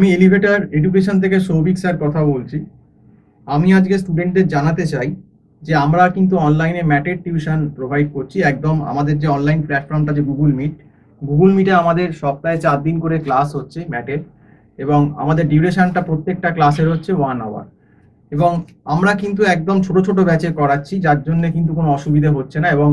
আমি elevator education থেকে Souvik sir কথা বলছি। আমি আজকে স্টুডেন্টদের জানাতে চাই যে আমরা কিন্তু অনলাইনে ম্যাথের টিউশন প্রোভাইড করছি। একদম আমাদের যে অনলাইন প্ল্যাটফর্মটা যে গুগল মিটে আমাদের সপ্তাহে 4 দিন করে ক্লাস হচ্ছে ম্যাথের, এবং আমাদের ডিউরেশনটা প্রত্যেকটা ক্লাসের হচ্ছে 1 আওয়ার, এবং আমরা কিন্তু একদম ছোট ছোট ব্যাচে করাচ্ছি, যার জন্য কিন্তু কোনো অসুবিধা হচ্ছে না। এবং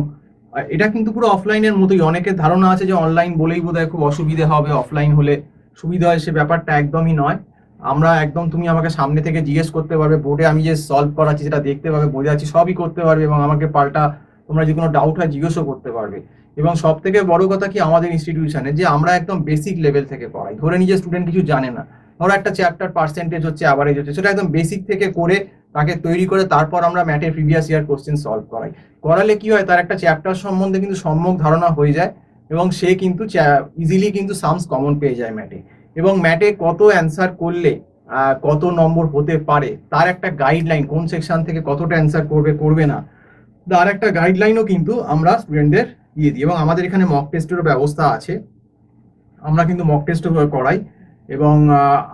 এটা কিন্তু পুরো অফলাইনের মতোই। অনেকের ধারণা আছে যে অনলাইন বলেই বোধহয় খুব অসুবিধা হবে, অফলাইন হলে সুবিধা হয়, সে ব্যাপারটা একদমই নয়। আমরা একদম, তুমি আমাকে সামনে থেকে জিজ্ঞেস করতে পারবে, বোর্ডে আমি যে সলভ করাচ্ছি সেটা দেখতে পাবে, বোঝাচ্ছি, সবই করতে পারবে, এবং আমাকে পাল্টা তোমরা যে কোনো ডাউট হয় জিজ্ঞেসও করতে পারবে। এবং সব থেকে বড় কথা কি, আমাদের ইনস্টিটিউশনে যে আমরা একদম বেসিক লেভেল থেকে পড়াই। ধরে নিজে স্টুডেন্ট কিছু জানে না, ধরো একটা চ্যাপ্টার পার্সেন্টেজ হচ্ছে, অ্যাভারেজ হচ্ছে, সেটা একদম বেসিক থেকে করে তাকে তৈরি করে তারপর আমরা ম্যাথের প্রিভিয়াস ইয়ার কোশ্চেন সলভ করাই। করালে কি হয়, তার একটা চ্যাপ্টার সম্বন্ধে কিন্তু সম্যক ধারণা হয়ে যায়, এবং সে কিন্তু ইজিলি কিন্তু সামস কমন পেয়ে যায় ম্যাথে। এবং ম্যাথে কত অ্যান্সার করলে কত নম্বর হতে পারে তার একটা গাইডলাইন, কোন সেকশন থেকে কতটা অ্যান্সার করবে না, তার একটা গাইডলাইনও কিন্তু আমরা স্টুডেন্টদের দিয়ে দিই। এবং আমাদের এখানে মক টেস্টেরও ব্যবস্থা আছে, আমরা কিন্তু মক টেস্টও করাই। এবং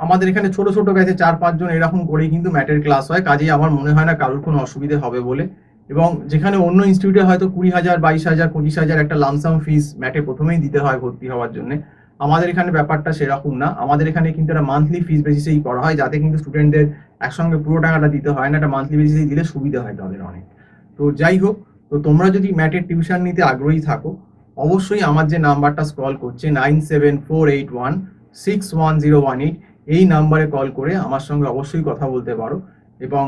আমাদের এখানে ছোট ছোট ব্যাচে 4-5 জন এরকম করেই কিন্তু ম্যাথের ক্লাস হয়। কাজেই আমার মনে হয় না কারোর কোনো অসুবিধে হবে বলে। এবং যেখানে অন্য ইনস্টিটিউটে হয়তো 20,000, 22,000, 25,000 একটা লামসাম ফিস ম্যাথে প্রথমেই দিতে হয় ভর্তি হওয়ার জন্য, আমাদের এখানে ব্যাপারটা সেরকম না। আমাদের এখানে কিন্তু একটা মান্থলি ফিস বেসিসেই করা হয়, যাতে কিন্তু স্টুডেন্টদের একসঙ্গে পুরো টাকাটা দিতে হয় না, একটা মান্থলি বেসিসেই দিলে সুবিধা হয় তাদের অনেক। তো যাই হোক, তো তোমরা যদি ম্যাথের টিউশন নিতে আগ্রহী থাকো, অবশ্যই আমার যে নাম্বারটা স্ক্রল করছে 9748161018, এই নাম্বারে কল করে আমার সঙ্গে অবশ্যই কথা বলতে পারো। এবং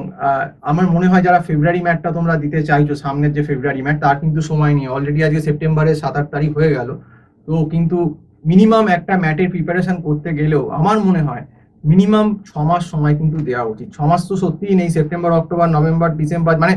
আমার মনে হয় যারা ফেব্রুয়ারি ম্যাথটা তোমরা দিতে চাইছো, সামনের যে ফেব্রুয়ারি ম্যাথ, তার কিন্তু সময় নেই। অলরেডি আজকে সেপ্টেম্বরের 7-8 তারিখ হয়ে গেল। তো কিন্তু মিনিমাম একটা ম্যাথের প্রিপারেশন করতে গেলেও আমার মনে হয় মিনিমাম 6 মাস সময় কিন্তু দেওয়া উচিত। 6 মাস তো সত্যিই নেই, সেপ্টেম্বর, অক্টোবর, নভেম্বর, ডিসেম্বর, মানে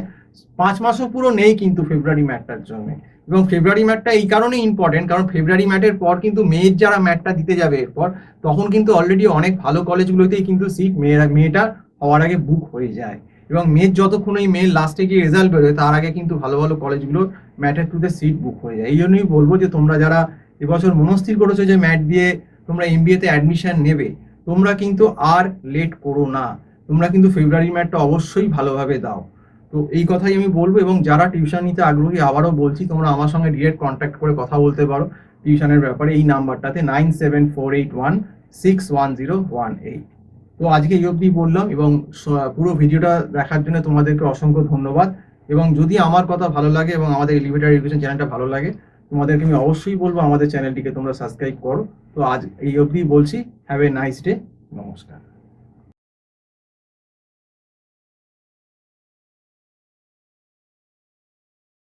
5 মাসও পুরো নেই কিন্তু ফেব্রুয়ারি ম্যাথটার জন্য। এবং ফেব্রুয়ারি ম্যাথটা এই কারণেই ইম্পর্টেন্ট, কারণ ফেব্রুয়ারি ম্যাথের পর কিন্তু মেয়ের যারা ম্যাথটা দিতে যাবে এরপর, তখন কিন্তু অলরেডি অনেক ভালো কলেজগুলোতেই কিন্তু সিট মেয়েটা হওয়ার আগে বুক হয়ে যায়। এবং মেয়ের যতক্ষণ ওই মেয়ের লাস্টে গিয়ে রেজাল্ট বেরোয়, তার আগে কিন্তু ভালো ভালো কলেজগুলো ম্যাথের থ্রুতে সিট বুক হয়ে যায়। এই জন্যই বলবো যে তোমরা যারা এবছর মনস্থির করেছো যে ম্যাথ দিয়ে তোমরা এমবিএতে অ্যাডমিশন নেবে, তোমরা কিন্তু আর লেট করো না, তোমরা কিন্তু ফেব্রুয়ারি ম্যাথটা অবশ্যই ভালোভাবে দাও। তো এই কথাই আমি বলবো। এবং যারা টিউশন নিতে আগ্রহী, আবারও বলছি, তোমরা আমার সঙ্গে ডিরেক্ট কন্ট্যাক্ট করে কথা বলতে পারো টিউশনের ব্যাপারে এই নাম্বারটাতে 9748161018। তো আজকে এই অবধি বললাম, এবং পুরো ভিডিওটা দেখার জন্য তোমাদেরকে অসংখ্য ধন্যবাদ। এবং যদি আমার কথা ভালো লাগে এবং আমাদের এলিভেটর এডুকেশন চ্যানেলটা ভালো লাগে, তোমাদেরকে আমি অবশ্যই বলবো আমাদের চ্যানেলটিকে তোমরা সাবস্ক্রাইব করো। তো আজ এই অবধি বলছি, হ্যাভ এ নাইস ডে, নমস্কার।